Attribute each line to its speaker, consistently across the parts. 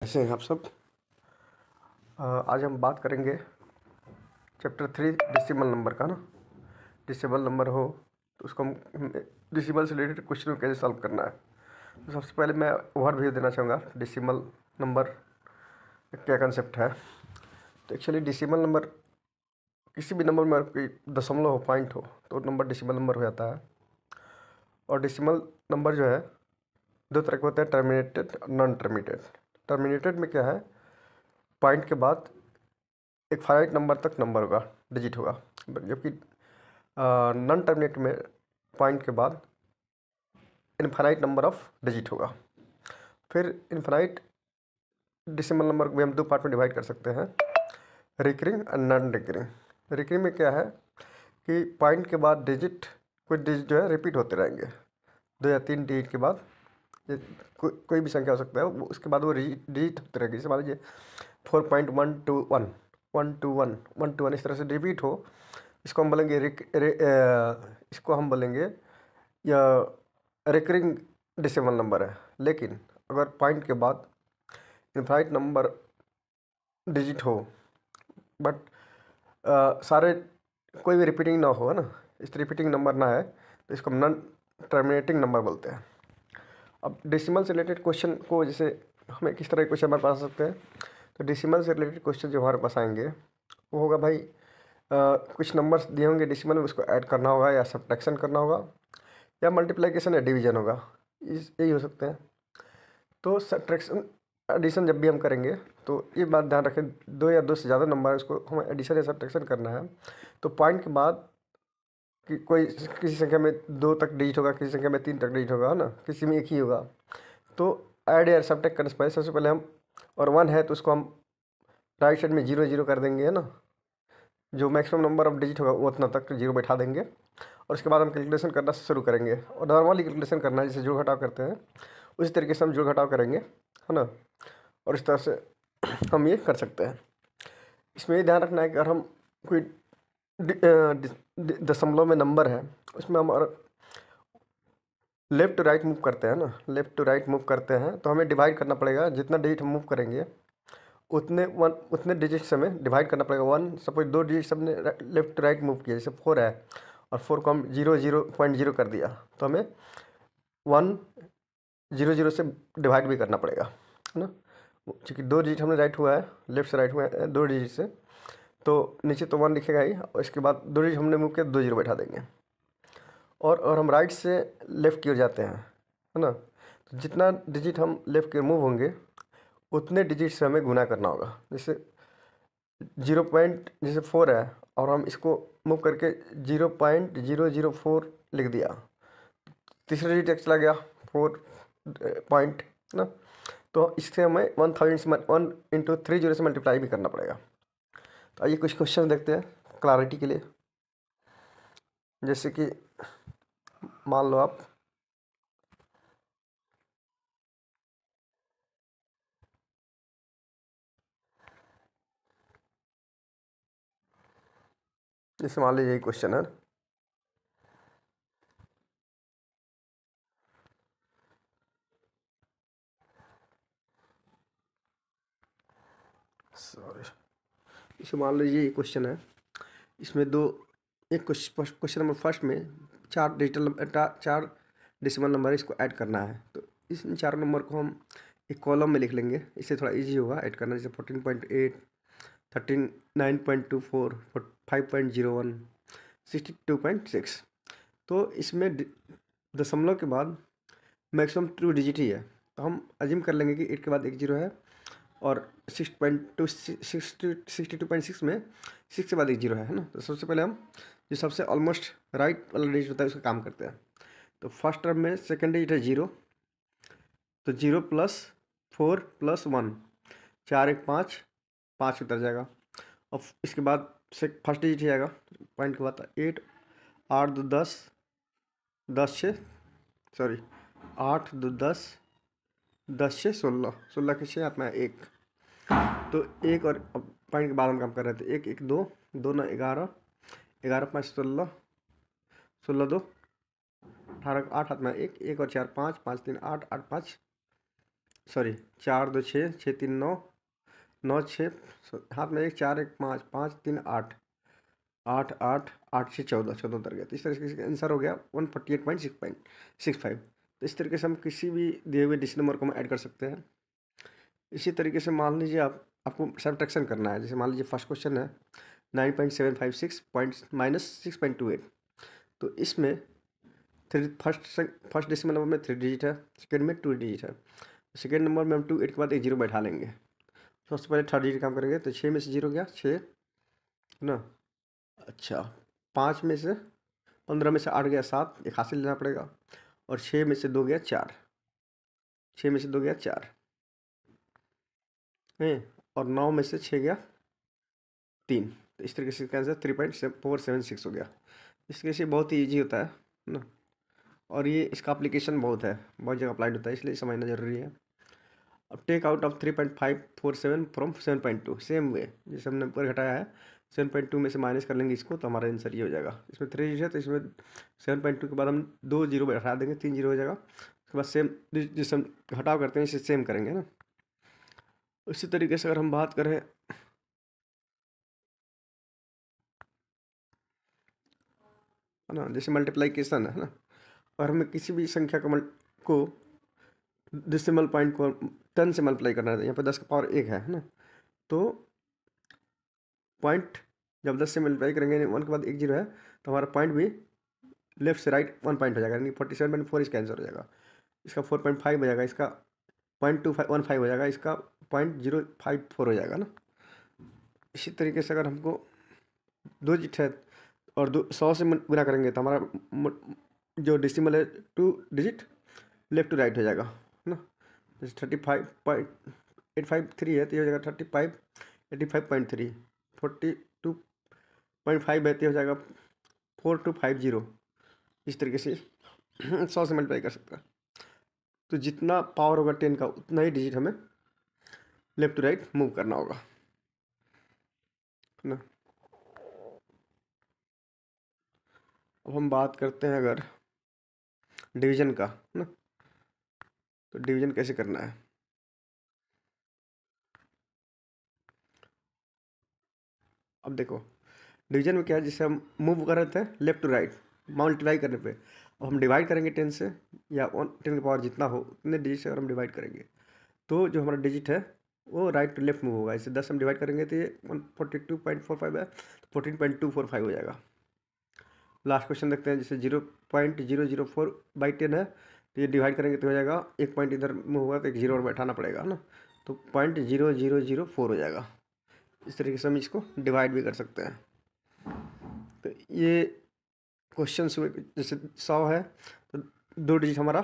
Speaker 1: कैसे हैं आप सब। आज हम बात करेंगे चैप्टर 3 डेसिमल नंबर का ना। डेसिमल नंबर हो तो उसको हम डेसिमल से रिलेटेड क्वेश्चन को कैसे सॉल्व करना है। तो सबसे पहले मैं ओवरव्यू देना चाहूँगा डेसिमल नंबर क्या कंसेप्ट है। तो एक्चुअली डेसिमल नंबर किसी भी नंबर में अगर कोई दशमलव हो, पॉइंट हो, तो नंबर डेसिमल नंबर हो जाता है। और डेसिमल नंबर जो है दो तरह के होते हैं, टर्मिनेटेड और नॉन टर्मिनेटेड। टर्मिनेटेड में क्या है, पॉइंट के बाद एक फाइनाइट नंबर तक नंबर होगा, डिजिट होगा। जबकि नॉन टर्मिनेट में पॉइंट के बाद इनफाइनाइट नंबर ऑफ डिजिट होगा। फिर इनफाइनाइट डेसिमल नंबर को भी हम दो पार्ट में डिवाइड कर सकते हैं, रिकरिंग और नॉन रिकरिंग। रिकरिंग में क्या है कि पॉइंट के बाद डिजिट, कुछ डिजिट जो है रिपीट होते रहेंगे, दो या तीन डिजिट के बाद ये कोई भी संख्या हो सकता है, उसके बाद वो डिजिट होते रहेगी। जैसे मान लीजिए 4.121 121 121 इस तरह से रिपीट हो, इसको हम बोलेंगे इसको हम बोलेंगे या रिकरिंग डेसिमल नंबर है। लेकिन अगर पॉइंट के बाद इनफाइनाइट नंबर डिजिट हो बट सारे कोई भी रिपीटिंग ना हो, है ना, इस रिपीटिंग नंबर ना है, तो इसको हम नॉन टर्मिनेटिंग नंबर बोलते हैं। अब डेसिमल से रिलेटेड क्वेश्चन को जैसे हमें किस तरह के क्वेश्चन हमारे पास आ सकते हैं, तो डेसिमल से रिलेटेड क्वेश्चन जो हमारे पास आएंगे वो होगा भाई कुछ नंबर्स दिए होंगे डेसिमल में, उसको ऐड करना होगा या सब्ट्रैक्शन करना होगा या मल्टीप्लिकेशन या डिवीजन होगा, यही हो सकते हैं। तो सब्ट्रैक्शन एडिशन जब भी हम करेंगे तो ये बात ध्यान रखें, दो या दो से ज़्यादा नंबर उसको हमें एडिशन या सब्ट्रैक्शन करना है, तो पॉइंट के बाद कि कोई किसी संख्या में दो तक डिजिट होगा, किसी संख्या में तीन तक डिजिट होगा, है ना, किसी में एक ही होगा। तो ऐड या सब्ट्रैक्ट करने से पहले सबसे पहले हम, और वन है तो उसको हम राइट साइड में जीरो जीरो कर देंगे, है ना, जो मैक्सिमम नंबर ऑफ डिजिट होगा वो उतना तक जीरो बैठा देंगे। और उसके बाद हम कैलकुलेशन करना शुरू करेंगे, और नॉर्मली कैलकुलेशन करना है जैसे जोड़ घटाव करते हैं उसी तरीके से हम जोड़ घटाव करेंगे, है ना। और इस तरह से हम ये कर सकते हैं। इसमें ये ध्यान रखना है कि अगर हम कोई दशमलव में नंबर है उसमें हम लेफ़्ट टू राइट मूव करते हैं ना, लेफ़्ट टू राइट मूव करते हैं तो हमें डिवाइड करना पड़ेगा, जितना डिजिट हम मूव करेंगे उतने डिजिट से हमें डिवाइड करना पड़ेगा। वन सपोज दो डिजिट सबने लेफ्ट टू राइट मूव किया, जैसे 4 है और 4 को हम 0.0 कर दिया, तो हमें 100 से डिवाइड भी करना पड़ेगा, है ना। क्योंकि दो डिजिट हमने राइट हुआ है, लेफ्ट से राइट हुआ है दो डिजिट से, तो नीचे तो 1 लिखेगा ही, और इसके बाद दो डिजिट हमने मूव किया, 2 जीरो बैठा देंगे। और हम राइट से लेफ़्ट की ओर जाते हैं, है ना, तो जितना डिजिट हम लेफ़्ट की ओर मूव होंगे उतने डिजिट से हमें गुना करना होगा। जैसे 4 है और हम इसको मूव करके 0.004 लिख दिया, तीसरा डिजिट एक चला गया 4 पॉइंट, ना, तो इससे हमें 1000 से 1 × 30 से मल्टीप्लाई भी करना पड़ेगा। तो आइए कुछ क्वेश्चन देखते हैं क्लैरिटी के लिए। जैसे कि मान लो आप जैसे मान लीजिए यही क्वेश्चन है, सॉरी, इसे मान लीजिए ये क्वेश्चन है, इसमें दो, एक क्वेश्चन नंबर फर्स्ट में चार डेसिमल नंबर है, इसको ऐड करना है। तो इस चारों नंबर को हम एक कॉलम में लिख लेंगे, इससे थोड़ा इजी होगा ऐड करना। जैसे 14.8 39.24 5.01 62.6। तो इसमें दशमलव के बाद मैक्सिमम 2 डिजिट ही है, तो हम अज्यूम कर लेंगे कि 8 के बाद एक जीरो है, और 62.6 में 6 के बाद एक जीरो है ना। तो सबसे पहले हम जो सबसे ऑलमोस्ट राइट वाला डिजिट होता है उसका काम करते हैं। तो फर्स्ट टर्म में सेकेंड डिजिट है जीरो, तो 0 + 4 + 1 4 1 5 5 उतर जाएगा। और इसके बाद से फर्स्ट डिजिट ही आएगा, पॉइंट के बाद 8 8 2 10 10 6 सॉरी 8 2 10 10 6 16 16 के 6 हाथ में 1, तो एक और पॉइंट के बाद हम काम कर रहे थे, 1 1 2 2 9 11 11 5 16 16 2 18 8 हाथ में 1 1 और 4 5 5 3 8 8 5 सॉरी 4 2 6 6 3 9 9 6 हाथ में 1 4 1 5 5 3 8 8 8 8 6 14 14 उतर गया। तो इस तरीके से आंसर हो गया 148.65। तो इस तरीके से हम किसी भी दिए हुए डिजिट नंबर को हम ऐड कर सकते हैं। इसी तरीके से मान लीजिए आपको सब्ट्रैक्शन करना है। जैसे मान लीजिए फर्स्ट क्वेश्चन है 9.756 पॉइंट माइनस 6.28। तो इसमें फर्स्ट डेसिमल नंबर में 3 डिजिट है, सेकेंड में 2 डिजिट है। सेकेंड नंबर में हम 28 के बाद एक जीरो बैठा लेंगे। सबसे पहले थर्ड डिजिट काम करेंगे तो 6 में से 0 गया 6 है ना। अच्छा 5 में से 15 में से 8 गया 7, एक हासिल लेना पड़ेगा। और 6 में से 2 गया 4, 6 में से 2 गया 4 है। और 9 में से 6 गया 3। तो इस तरीके से इसका आंसर 3.476 हो गया। इस तरीके से बहुत ही ईजी होता है ना। और ये इसका एप्लीकेशन बहुत है, बहुत जगह अप्लाइड होता है, इसलिए समझना जरूरी है। अब take out of 3.547 from 7.2 same way जैसे हमने ऊपर घटाया है 7.2 में से माइनस कर लेंगे इसको, तो हमारा आंसर ये हो जाएगा। इसमें 3 डिजिट है तो इसमें 7.2 के बाद हम 2 जीरो बैठा देंगे, 3 जीरो हो जाएगा। उसके बाद सेम जिससे हम घटाव करते हैं इसे सेम करेंगे ना। उसी तरीके से अगर हम बात करें है ना, जैसे मल्टीप्लाइकेशन है ना, और हमें किसी भी संख्या को डेसिमल पॉइंट को 10 से मल्टीप्लाई करना है। यहाँ पे 10 का पावर 1 है ना। तो पॉइंट जब 10 से मल्टीप्लाई करेंगे 1 के बाद 1 जीरो है तो हमारा पॉइंट भी लेफ्ट से राइट 1 पॉइंट हो जाएगा, यानी 47.4 इसका आंसर हो जाएगा। इसका 4.5 हो जाएगा, इसका 0.215 हो जाएगा, इसका 0.054 हो जाएगा ना। इसी तरीके से अगर हमको 2 डिजिट है और 100 से गुना करेंगे तो हमारा जो डेसिमल है 2 डिजिट लेफ्ट टू राइट हो जाएगा ना। जैसे 35.853 है तो ये हो जाएगा 35.85.3, 42.5 है तो हो जाएगा 4250। इस तरीके से 100 से मल्टीप्लाई कर सकता है। तो जितना पावर होगा 10 का उतना ही डिजिट हमें लेफ्ट टू राइट मूव करना होगा ना। अब हम बात करते हैं अगर डिवीजन का ना, तो डिवीजन कैसे करना है। अब देखो डिवीजन में क्या है, जैसे हम मूव कर रहे थे लेफ्ट टू राइट मल्टीप्लाई करने पे, अब हम डिवाइड करेंगे 10 से, या 10 की पावर जितना हो उतने डिजिट से अगर हम डिवाइड करेंगे तो जो हमारा डिजिट है वो राइट टू लेफ्ट मूव होगा। इसे 10 हम डिवाइड करेंगे तो ये 142.45 है, 14.245 हो जाएगा। लास्ट क्वेश्चन देखते हैं, जैसे 0.004/10 है तो ये डिवाइड करेंगे तो हो जाएगा, एक पॉइंट इधर मूव होगा तो एक जीरो और बैठाना पड़ेगा ना, तो 0.0004 हो जाएगा। इस तरीके से हम इसको डिवाइड भी कर सकते हैं। तो ये क्वेश्चन जैसे 100 है तो 2 डिजिट हमारा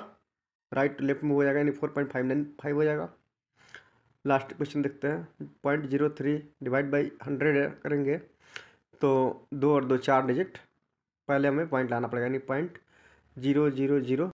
Speaker 1: राइट टू लेफ्ट मूव हो जाएगा, यानी 4.595 हो जाएगा। लास्ट क्वेश्चन देखते हैं, 0.03 डिवाइड बाई 100 करेंगे तो 2 और 2 4 डिजिट, पहले हमें पॉइंट लाना पड़ेगा, यानी 0.000